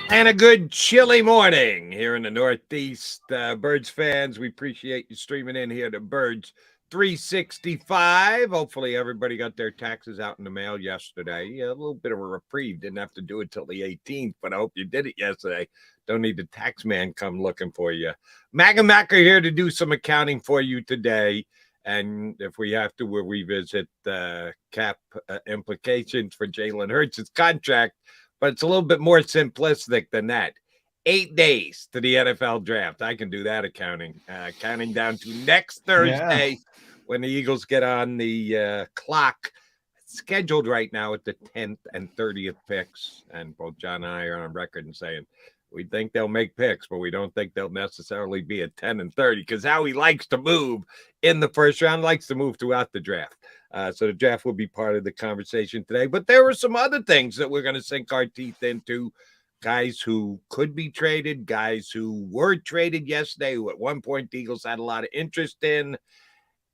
And a good chilly morning here in the Northeast. Birds fans, we appreciate you streaming in here to Birds 365. Hopefully, everybody got their taxes out in the mail yesterday. Yeah, a little bit of a reprieve. Didn't have to do it till the 18th, but I hope you did it yesterday. Don't need the tax man come looking for you. Mac and Mac are here to do some accounting for you today. And if we have to, we'll revisit the cap implications for Jalen Hurts' contract. But it's a little bit more simplistic than that. 8 days to the NFL draft. I can do that accounting. Counting down to next Thursday when the Eagles get on the clock. It's scheduled right now at the 10th and 30th picks. And both John and I are on record and saying we think they'll make picks, but we don't think they'll necessarily be at 10 and 30 because Howie likes to move in the first round, likes to move throughout the draft. So the draft will be part of the conversation today. But there were some other things that we're going to sink our teeth into. Guys who could be traded, guys who were traded yesterday, who at one point the Eagles had a lot of interest in,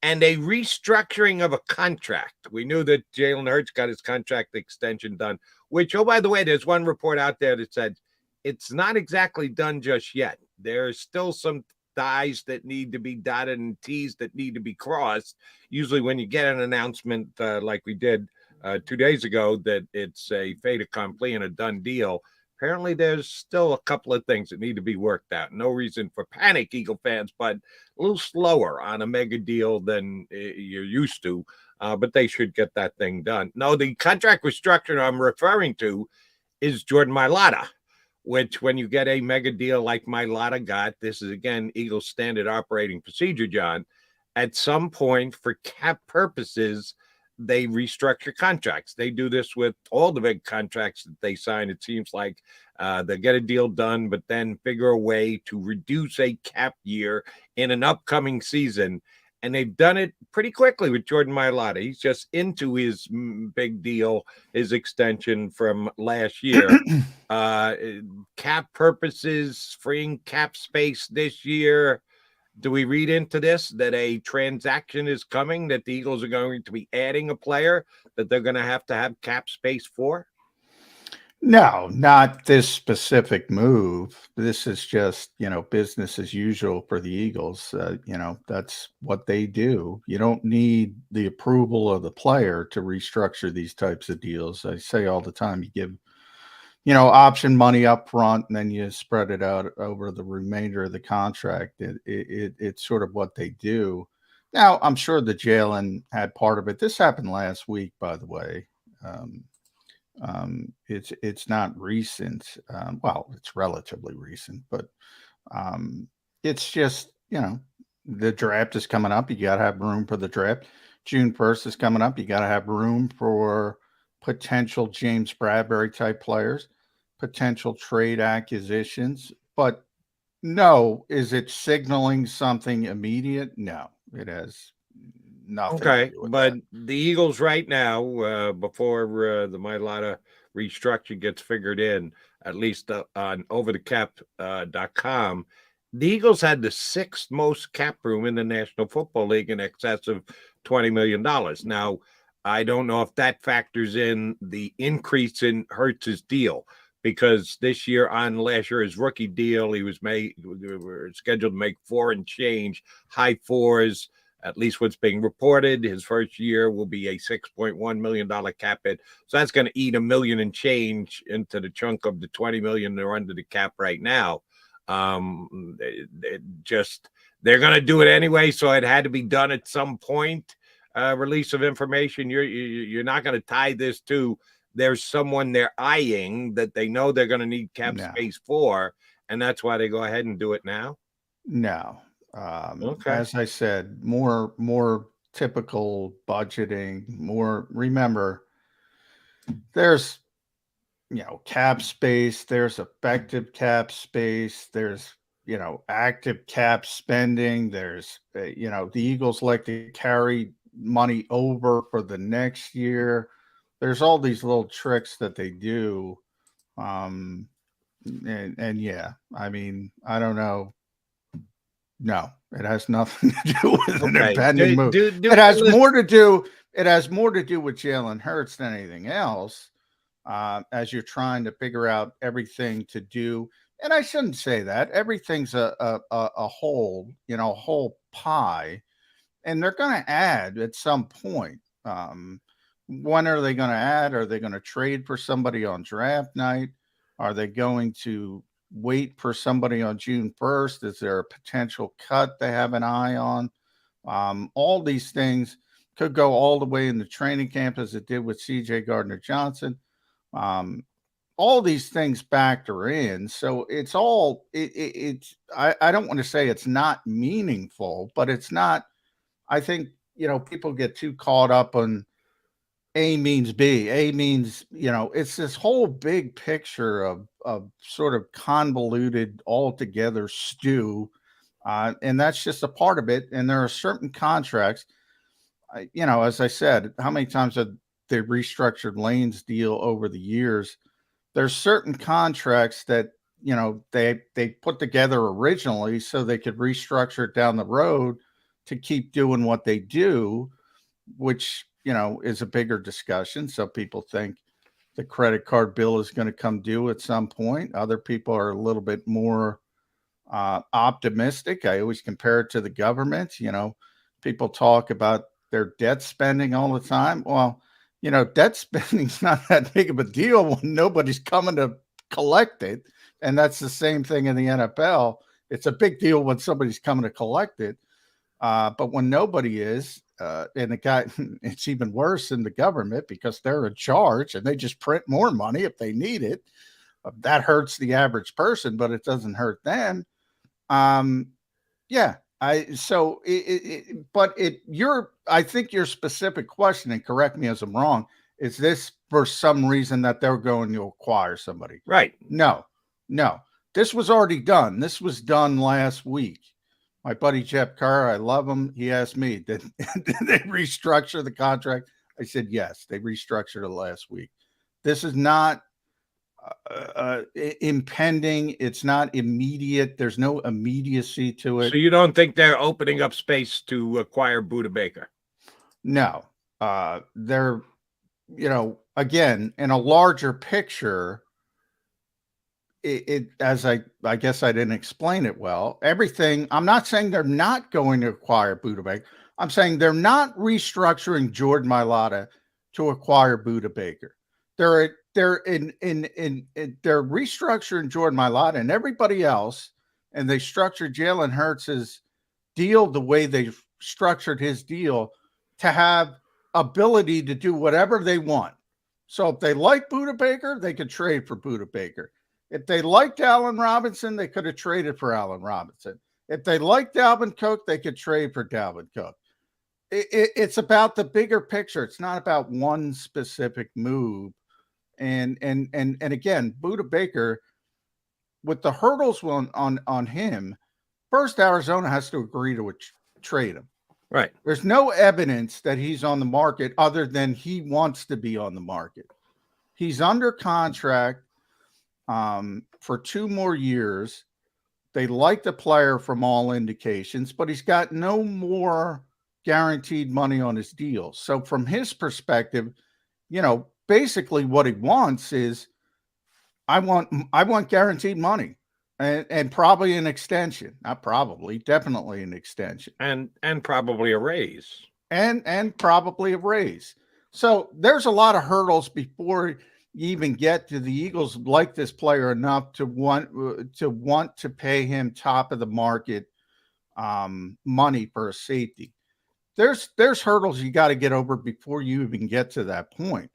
and a restructuring of a contract. We knew that Jalen Hurts got his contract extension done, which, oh, by the way, there's one report out there that said it's not exactly done just yet. There's still some I's that need to be dotted and T's that need to be crossed. Usually when you get an announcement like we did 2 days ago that it's a fait accompli and a done deal, apparently there's still a couple of things that need to be worked out. No reason for panic, Eagle fans, but a little slower on a mega deal than you're used to, but they should get that thing done. No, the contract restructure I'm referring to is Jordan Mailata, which when you get a mega deal like Mailata got, this is, again, Eagles standard operating procedure, John, at some point for cap purposes, they restructure contracts. They do this with all the big contracts that they sign. It seems like they get a deal done, but then figure a way to reduce a cap year in an upcoming season. And they've done it pretty quickly with Jordan Mailata. He's just into his big deal, his extension from last year. Cap purposes, freeing cap space this year. Do we read into this that a transaction is coming, that the Eagles are going to be adding a player that they're going to have cap space for? No, not this specific move. This is just, business as usual for the Eagles. That's what they do. You don't need the approval of the player to restructure these types of deals. I say all the time, you give, option money up front and then you spread it out over the remainder of the contract. It's sort of what they do. Now, I'm sure that Jalen had part of it. This happened last week, by the way. It's not recent. Well, it's relatively recent, but it's just, the draft is coming up. You got to have room for the draft. June 1st is coming up. You got to have room for potential James Bradbury type players, potential trade acquisitions. But no, is it signaling something immediate? No, it has nothing. Okay, but the Eagles right now, before the Mailata restructure gets figured in, at least on overthecap.com, the Eagles had the sixth most cap room in the National Football League in excess of $20 million. Now, I don't know if that factors in the increase in Hurts' deal, because this year on last year's rookie deal, we were scheduled to make $4 and change, high fours. At least what's being reported, his first year will be a $6.1 million cap hit. So that's going to eat $1 million and change into the chunk of the $20 million they're under the cap right now. They're going to do it anyway, so it had to be done at some point. Release of information. You're not going to tie this to there's someone they're eyeing that they know they're going to need cap space for, and that's why they go ahead and do it now. No. As I said, more typical budgeting, remember, there's, cap space, there's effective cap space, there's, active cap spending, there's, the Eagles like to carry money over for the next year. There's all these little tricks that they do. And yeah, I mean, I don't know. No, it has nothing to do with an impending move. It has more to do with Jalen Hurts than anything else. as you're trying to figure out everything to do. And I shouldn't say that. Everything's a whole, a whole pie, and they're going to add at some point. When are they going to add? Are they going to trade for somebody on draft night? Are they going to wait for somebody on June 1st? Is there a potential cut they have an eye on? All these things could go all the way into training camp as it did with CJ Gardner-Johnson. All these things factor in. So it's all, I don't want to say it's not meaningful, but it's not, I think, people get too caught up on A means B. A means, it's this whole big picture of sort of convoluted, altogether stew. And that's just a part of it. And there are certain contracts, as I said, how many times have they restructured Lane's deal over the years? There's certain contracts that, they put together originally so they could restructure it down the road to keep doing what they do, which, is a bigger discussion. So people think the credit card bill is going to come due at some point. Other people are a little bit more optimistic. I always compare it to the government. People talk about their debt spending all the time. Well, debt spending's not that big of a deal when nobody's coming to collect it. And that's the same thing in the NFL. It's a big deal when somebody's coming to collect it. But when nobody is, and the guy, it's even worse in the government because they're in charge and they just print more money if they need it. That hurts the average person, but it doesn't hurt them. Yeah. I think your specific question, and correct me as I'm wrong, is this for some reason that they're going to acquire somebody? Right. No. This was already done. This was done last week. My buddy Jeff Carr, I love him. He asked me, did they restructure the contract? I said, yes, they restructured it last week. This is not impending. It's not immediate. There's no immediacy to it. So you don't think they're opening up space to acquire Buda Baker? No. They're, again, in a larger picture, as I guess I didn't explain it well. Everything, I'm not saying they're not going to acquire Buda Baker. I'm saying they're not restructuring Jordan Mailata to acquire Buda Baker. They're restructuring Jordan Mailata and everybody else, and they structured Jalen Hurts' deal the way they structured his deal to have ability to do whatever they want. So if they like Buda Baker, they could trade for Buda Baker. If they liked Allen Robinson, they could have traded for Allen Robinson. If they liked Dalvin Cook, they could trade for Dalvin Cook. It's about the bigger picture. It's not about one specific move. And again, Buda Baker, with the hurdles on him, first Arizona has to agree to trade him. Right. There's no evidence that he's on the market other than he wants to be on the market. He's under contract for 2 more years. They like the player from all indications, but he's got no more guaranteed money on his deal. So from his perspective, basically what he wants is I want guaranteed money and probably an extension. Not probably, definitely an extension. And probably a raise. And probably a raise. So there's a lot of hurdles before you even get to the Eagles like this player enough to want to pay him top of the market money for a safety. There's hurdles you got to get over before you even get to that point.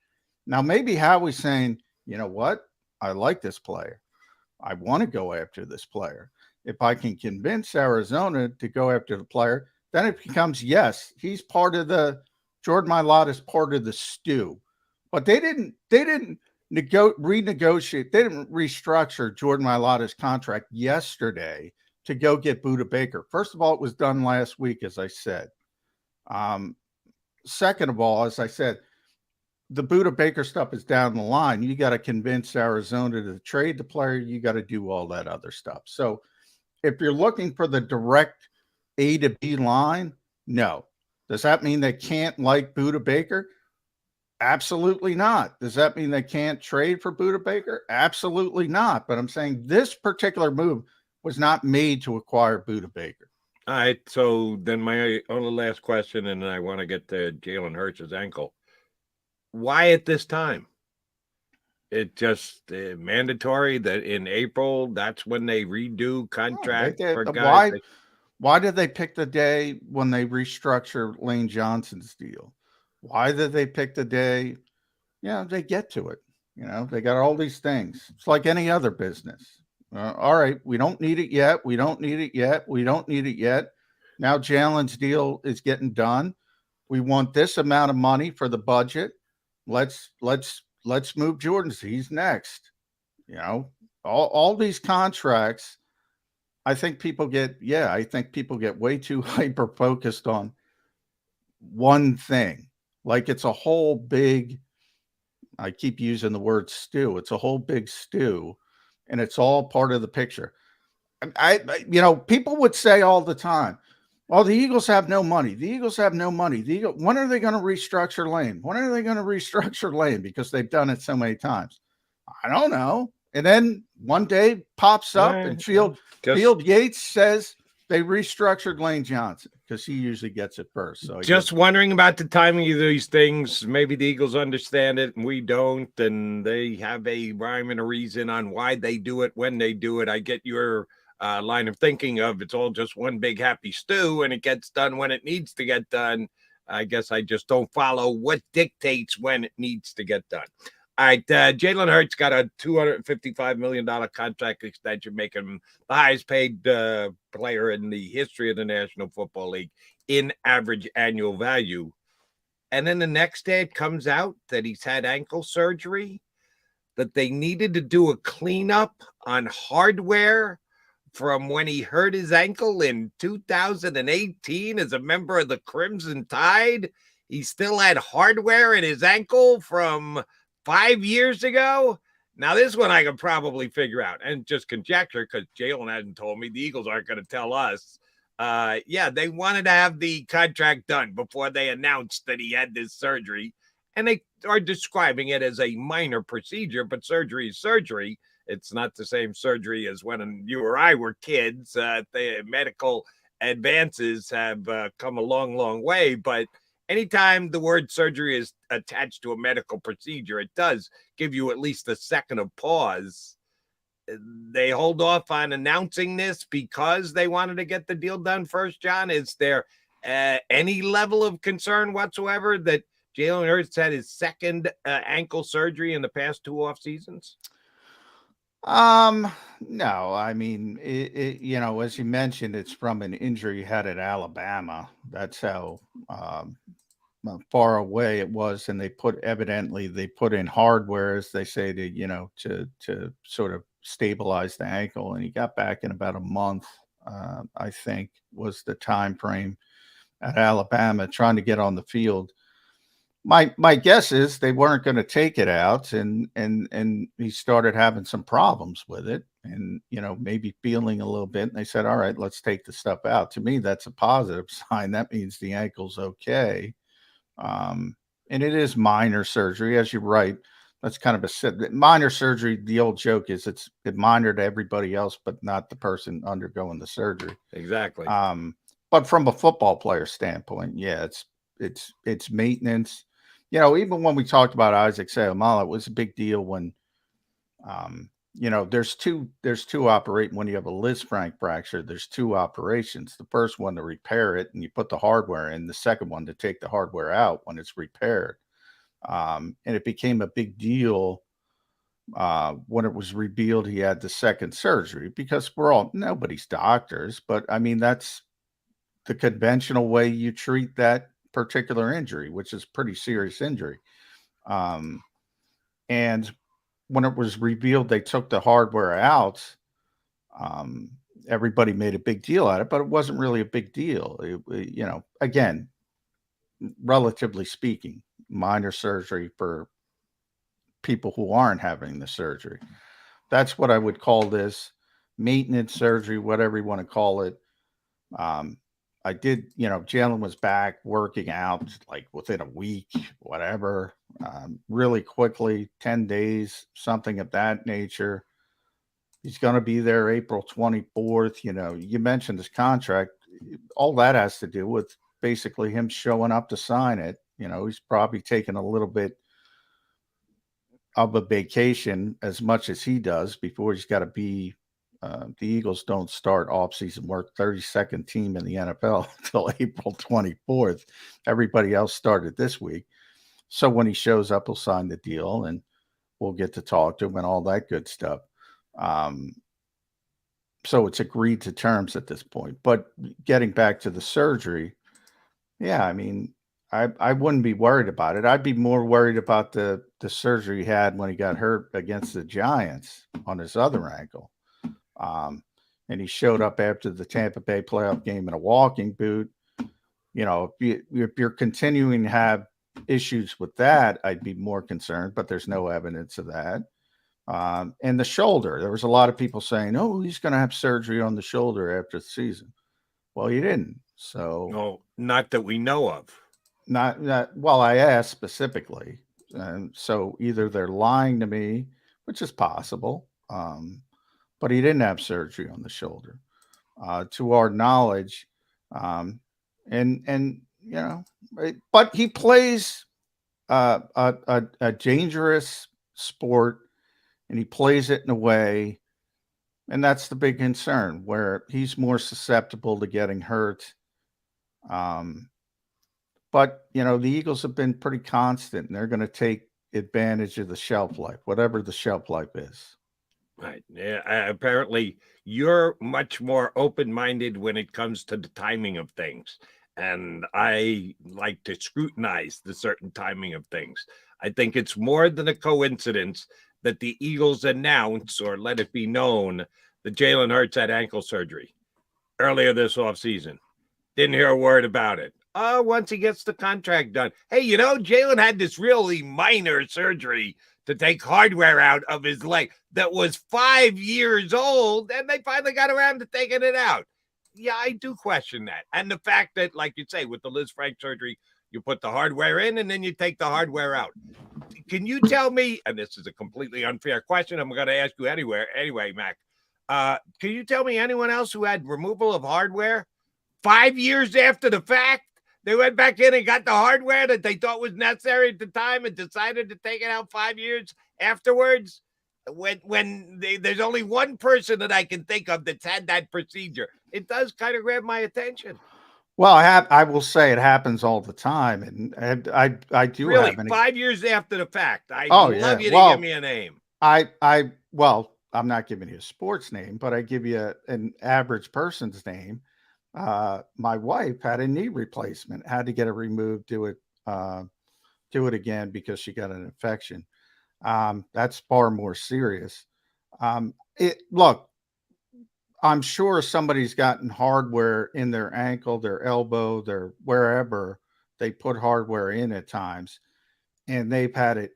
Now, maybe Howie's saying, you know what? I like this player. I want to go after this player. If I can convince Arizona to go after the player, then it becomes, yes, he's part of the Jordan Mailata is part of the stew. But they didn't renegotiate. They didn't restructure Jordan Mailata's contract yesterday to go get Buda Baker. First of all, it was done last week, as I said. Second of all, as I said, the Buda Baker stuff is down the line. You got to convince Arizona to trade the player. You got to do all that other stuff. So if you're looking for the direct A to B line, no. Does that mean they can't like Buda Baker? Absolutely not. Does that mean they can't trade for Budda Baker? Absolutely not. But I'm saying this particular move was not made to acquire Budda Baker. All right. So then my only last question, and then I want to get to Jalen Hurts' ankle. Why at this time? It just mandatory that in April, that's when they redo contract for guys. Why did they pick the day when they restructure Lane Johnson's deal? Why did they pick the day? Yeah, they get to it. They got all these things. It's like any other business. All right, we don't need it yet. We don't need it yet. We don't need it yet. Now Jalen's deal is getting done. We want this amount of money for the budget. Let's move Jordan's. He's next. All these contracts. I think people get way too hyper focused on one thing. Like it's a whole big, I keep using the word stew. It's a whole big stew, and it's all part of the picture. People would say all the time, well, the Eagles have no money. The Eagles have no money. When are they going to restructure Lane? When are they going to restructure Lane? Because they've done it so many times. I don't know. And then one day pops up and Field Yates says they restructured Lane Johnson because he usually gets it first. So just wondering about the timing of these things. Maybe the Eagles understand it and we don't, and they have a rhyme and a reason on why they do it when they do it. I get your line of thinking of it's all just one big happy stew and it gets done when it needs to get done. I guess I just don't follow what dictates when it needs to get done. All right, Jalen Hurts got a $255 million contract extension, making him the highest paid player in the history of the National Football League in average annual value. And then the next day it comes out that he's had ankle surgery, that they needed to do a cleanup on hardware from when he hurt his ankle in 2018 as a member of the Crimson Tide. He still had hardware in his ankle from 5 years ago. Now, this one I can probably figure out and just conjecture because Jalen hasn't told me. The Eagles aren't going to tell us. They wanted to have the contract done before they announced that he had this surgery. And they are describing it as a minor procedure, but surgery is surgery. It's not the same surgery as when you or I were kids. The medical advances have come a long, long way, but anytime the word surgery is attached to a medical procedure, it does give you at least a second of pause. They hold off on announcing this because they wanted to get the deal done first, John. Is there any level of concern whatsoever that Jalen Hurts had his second ankle surgery in the past 2 off seasons? No, I mean, as you mentioned, it's from an injury he had at Alabama. That's how far away it was. And they put in hardware, as they say, to sort of stabilize the ankle. And he got back in about a month, I think was the time frame at Alabama, trying to get on the field. My guess is they weren't going to take it out, and he started having some problems with it, and maybe feeling a little bit. And they said, "All right, let's take the stuff out." To me, that's a positive sign. That means the ankle's okay, and it is minor surgery, as you're right. That's kind of a minor surgery. The old joke is it's minor to everybody else, but not the person undergoing the surgery. Exactly. But from a football player standpoint, yeah, it's maintenance. Even when we talked about Isaac Seumalo, it was a big deal when, there's two operating when you have a Lisfranc fracture. There's 2 operations. The first one to repair it and you put the hardware in. The second one to take the hardware out when it's repaired. And it became a big deal when it was revealed he had the second surgery because nobody's doctors, but I mean that's the conventional way you treat that particular injury, which is pretty serious injury. And when it was revealed they took the hardware out, everybody made a big deal out of it, but it wasn't really a big deal. Again, relatively speaking, minor surgery for people who aren't having the surgery. That's what I would call this maintenance surgery, whatever you want to call it. I did, Jalen was back working out like within a week, whatever. really quickly, 10 days, something of that nature. He's going to be there April 24th. You mentioned his contract. All that has to do with basically him showing up to sign it. He's probably taking a little bit of a vacation as much as he does before he's got to be. The Eagles don't start offseason work, 32nd team in the NFL until April 24th. Everybody else started this week. So when he shows up, he'll sign the deal and we'll get to talk to him and all that good stuff. So it's agreed to terms at this point. But getting back to the surgery, yeah, I mean, I wouldn't be worried about it. I'd be more worried about the surgery he had when he got hurt against the Giants on his other ankle. And he showed up after the Tampa Bay playoff game in a walking boot. If you're continuing to have issues with that, I'd be more concerned, but there's no evidence of that. And the shoulder, there was a lot of people saying, oh, he's going to have surgery on the shoulder after the season. Well, he didn't. So no, not that we know of. Not well, I asked specifically. And so either they're lying to me, which is possible, but he didn't have surgery on the shoulder, to our knowledge. But he plays a dangerous sport, and he plays it in a way, and that's the big concern, where he's more susceptible to getting hurt. But the Eagles have been pretty constant, and they're going to take advantage of the shelf life, whatever the shelf life is. Right. Yeah. Apparently, you're much more open-minded when it comes to the timing of things. And I like to scrutinize the certain timing of things. I think it's more than a coincidence that the Eagles announce or let it be known that Jalen Hurts had ankle surgery earlier this offseason. Didn't hear a word about it. Once he gets the contract done. Hey, Jalen had this really minor surgery to take hardware out of his leg that was 5 years old, and they finally got around to taking it out. Yeah, I do question that. And the fact that, like you say, with the Liz Frank surgery, you put the hardware in and then you take the hardware out. Can you tell me, and this is a completely unfair question, I'm going to ask you anyway, Mac. Can you tell me anyone else who had removal of hardware 5 years after the fact? They went back in and got the hardware that they thought was necessary at the time and decided to take it out 5 years afterwards. When there's only one person that I can think of that's had that procedure, it does kind of grab my attention. Well, I will say it happens all the time, and I do really have 5 years after the fact. I love you to give me a name. I'm not giving you a sports name, but I give you an average person's name. My wife had a knee replacement, had to get it removed, do it again because she got an infection. That's far more serious. Look, I'm sure somebody's gotten hardware in their ankle, their elbow, their wherever they put hardware in at times, and they've had it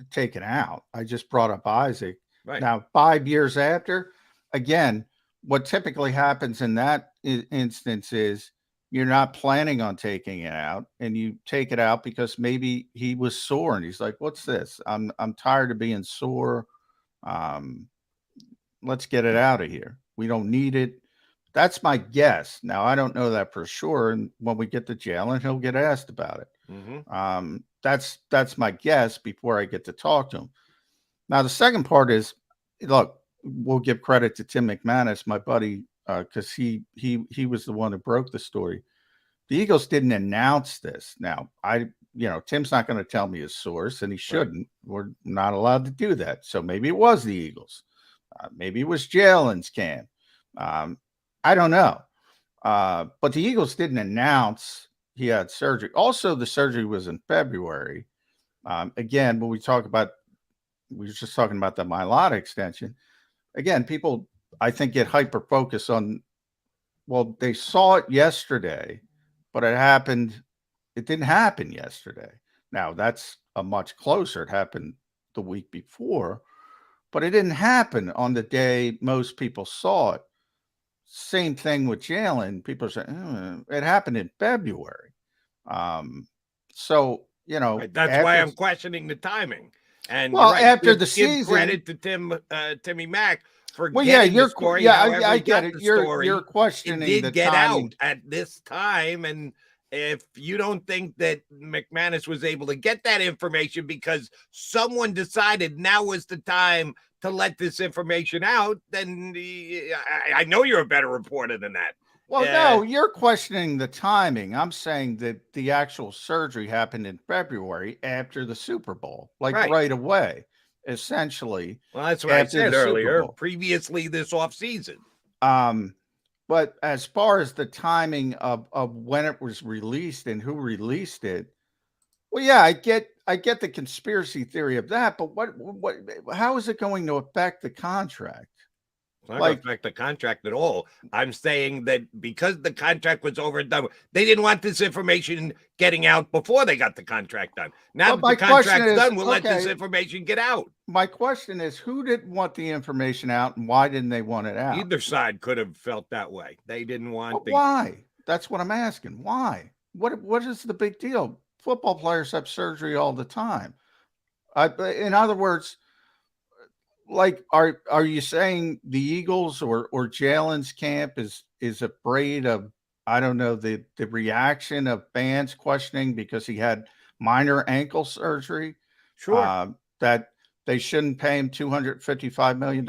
taken out. I just brought up Isaac. Right. Now, 5 years after, again, what typically happens in that instance is you're not planning on taking it out, and you take it out because maybe he was sore and he's like, "What's this? I'm tired of being sore. Let's get it out of here. We don't need it." That's my guess. Now, I don't know that for sure, and when we get to Jalen, he'll get asked about it. Mm-hmm. That's my guess before I get to talk to him. Now, the second part is, look, we'll give credit to Tim McManus, my buddy, because he was the one who broke the story. The Eagles didn't announce this. Now, Tim's not going to tell me his source, and he shouldn't. Right. We're not allowed to do that. So maybe it was the Eagles. Maybe it was Jalen's camp. I don't know. But the Eagles didn't announce he had surgery. Also, the surgery was in February. Again, when we were just talking about the Mailata extension. Again, people, I think, get hyper-focused on, well, they saw it yesterday, but it didn't happen yesterday. Now, that's a much closer. It happened the week before, but it didn't happen on the day most people saw it. Same thing with Jalen. People say, it happened in February. So, Right, that's why I'm questioning the timing. And well, right, after the give season, credit to Timmy Mack for well, getting the story. However, I he got get it. the You're story. It questioning the did get timing. out at this time, and if you don't think that McManus was able to get that information because someone decided now was the time to let this information out, then I know you're a better reporter than that. Well, no, you're questioning the timing. I'm saying that the actual surgery happened in February after the Super Bowl, like right away, essentially. Well, that's what I said earlier, previously this offseason. But as far as the timing of when it was released and who released it, well, yeah, I get the conspiracy theory of that, but how is it going to affect the contract? It's not going to affect the contract at all. I'm saying that because the contract was over and done, they didn't want this information getting out before they got the contract done. Now that the contract's done, we'll let this information get out. My question is, who didn't want the information out and why didn't they want it out? Either side could have felt that way. They didn't want why? That's what I'm asking. Why? What is the big deal? Football players have surgery all the time. In other words, like, are you saying the Eagles or Jalen's camp is afraid of, I don't know, the reaction of fans questioning because he had minor ankle surgery? Sure. That they shouldn't pay him $255 million.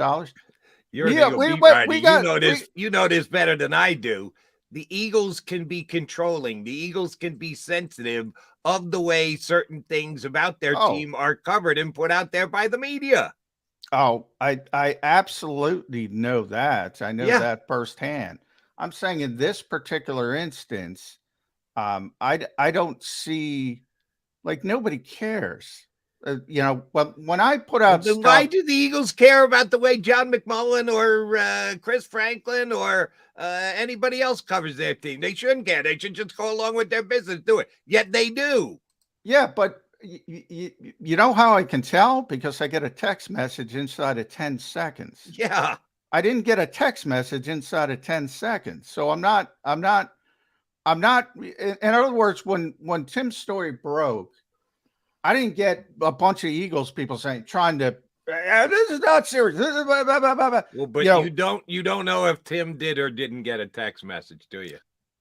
You're an Eagle beat writer. You know this better than I do. The Eagles can be controlling. The Eagles can be sensitive of the way certain things about their team are covered and put out there by the media. Oh, I absolutely know that. I know that firsthand. I'm saying in this particular instance, I don't see, like, nobody cares. When I put out stuff, why do the Eagles care about the way John McMullen or Chris Franklin or anybody else covers their team? They shouldn't care. They should just go along with their business, do it. Yet they do. Yeah, but you know how I can tell? Because I get a text message inside of 10 seconds. Yeah. I didn't get a text message inside of 10 seconds. So I'm not, in other words, when Tim's story broke, I didn't get a bunch of Eagles people trying to, this is not serious. This is blah, blah, blah, blah. Well, but you don't know if Tim did or didn't get a text message, do you?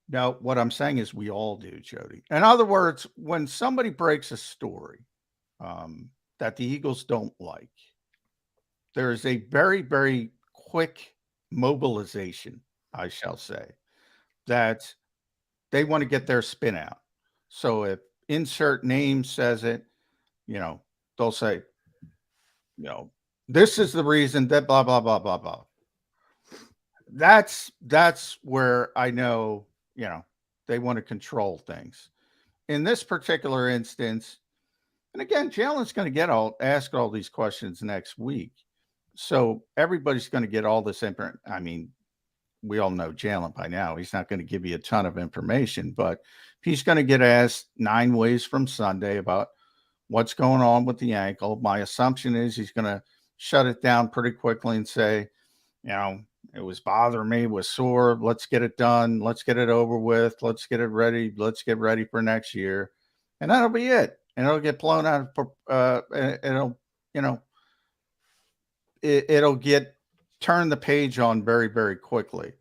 No, what I'm saying is we all do, Jody. In other words, when somebody breaks a story that the Eagles don't like, there is a very, very quick mobilization, I shall say, that they want to get their spin out. So if insert name says it, they'll say, this is the reason that blah, blah, blah, blah, blah. That's where I know, they want to control things. In this particular instance, and again, Jalen's going to ask all these questions next week. So everybody's going to get all this information. I mean, we all know Jalen by now. He's not going to give you a ton of information, but he's going to get asked 9 ways from Sunday about what's going on with the ankle. My assumption is he's going to shut it down pretty quickly and say, it was bothering me, was sore. Let's get it done. Let's get it over with. Let's get it ready. Let's get ready for next year. And that'll be it. And it'll get blown out. It'll get turned the page on very, very quickly.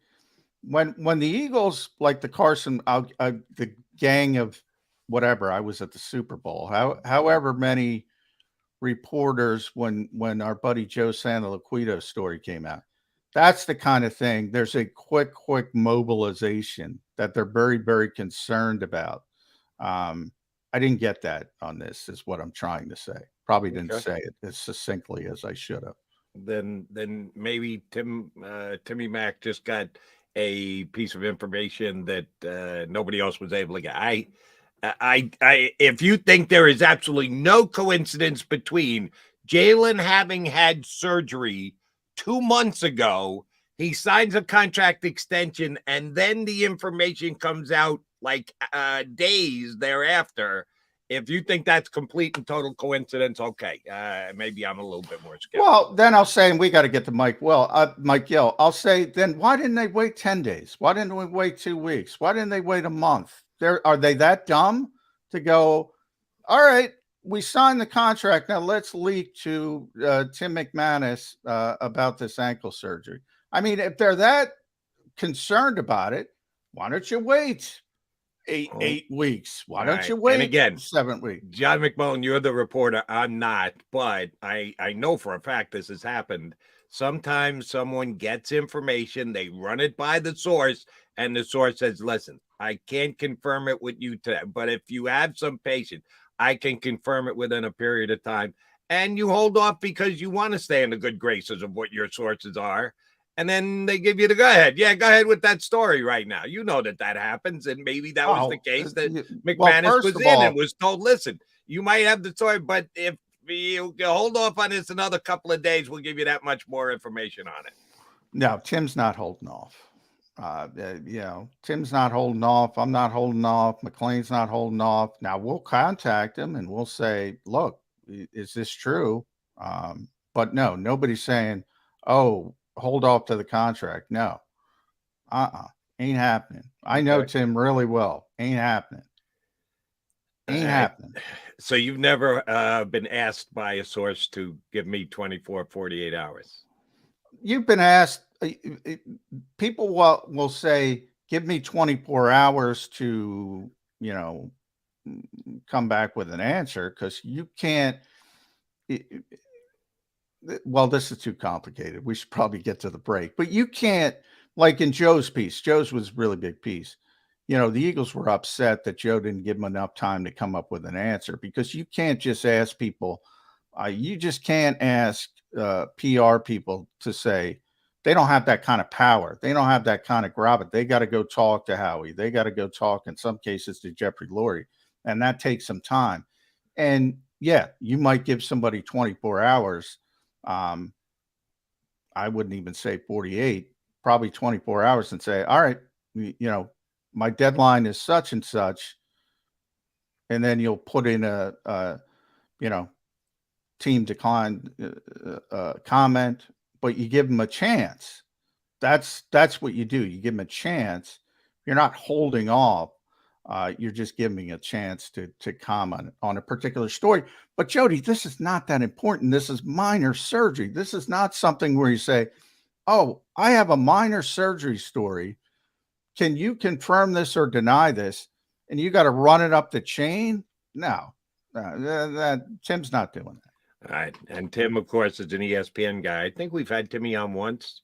When the Eagles, like the the gang of whatever, I was at the Super Bowl, however many reporters, when our buddy Joe Santalaquito story came out, that's the kind of thing. There's a quick mobilization that they're very, very concerned about. I didn't get that on this, is what I'm trying to say. Probably didn't say it as succinctly as I should have. Then maybe Timmy Mack just got a piece of information that nobody else was able to get. If you think there is absolutely no coincidence between Jalen having had surgery 2 months ago, he signs a contract extension, and then the information comes out like days thereafter. If you think that's complete and total coincidence, okay. Maybe I'm a little bit more skeptical. Well, then I'll say, and we got to get to Mike Gill. I'll say, then why didn't they wait 10 days? Why didn't we wait 2 weeks? Why didn't they wait a month? Are they that dumb to go, All right, we signed the contract. Now let's leak to Tim McManus about this ankle surgery. I mean, if they're that concerned about it, why don't you wait eight weeks? Why don't you wait and again, 7 weeks? John McMullen, you're the reporter. I'm not, but I know for a fact this has happened. Sometimes someone gets information, they run it by the source, and the source says, listen, I can't confirm it with you today, but if you have some patience, I can confirm it within a period of time. And you hold off because you want to stay in the good graces of what your sources are. And then they give you the go ahead. Yeah, go ahead with that story right now. You know that happens. And maybe that was the case that McManus was in and was told, listen, you might have the story, but if you hold off on this another couple of days, we'll give you that much more information on it. No, Tim's not holding off. Tim's not holding off. I'm not holding off. McLean's not holding off. Now we'll contact him and we'll say, look, is this true? But no, nobody's saying, oh, hold off to the contract. No, ain't happening. I know Tim really well. Ain't happening. Ain't happening. So you've never been asked by a source to give me 24, 48 hours? You've been asked. People will say, give me 24 hours to, come back with an answer, because you can't. Well, this is too complicated. We should probably get to the break. But you can't, like in Joe's piece, Joe's was a really big piece. The Eagles were upset that Joe didn't give them enough time to come up with an answer, because you can't just ask people. You just can't ask PR people to say, they don't have that kind of power. They don't have that kind of gravitas. They got to go talk to Howie. They got to go talk, in some cases, to Jeffrey Lurie. And that takes some time. And yeah, you might give somebody 24 hours. I wouldn't even say 48, probably 24 hours, and say, all right, my deadline is such and such. And then you'll put in a team decline comment, but you give them a chance. That's what you do. You give them a chance. You're not holding off. You're just giving a chance to comment on a particular story. But Jody, this is not that important. This is minor surgery. This is not something where you say, oh, I have a minor surgery story. Can you confirm this or deny this? And you got to run it up the chain? No, Tim's not doing that. All right. And Tim, of course, is an ESPN guy. I think we've had Timmy on once,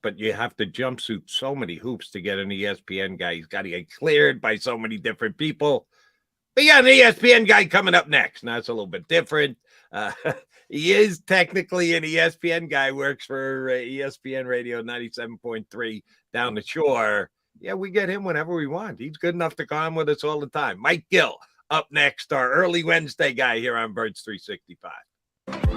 but you have to jumpsuit so many hoops to get an ESPN guy. He's got to get cleared by so many different people. But yeah, an ESPN guy coming up next. Now, it's a little bit different. He is technically an ESPN guy, works for ESPN Radio 97.3 down the shore. Yeah, we get him whenever we want. He's good enough to come on with us all the time. Mike Gill up next, our early Wednesday guy here on Birds 365.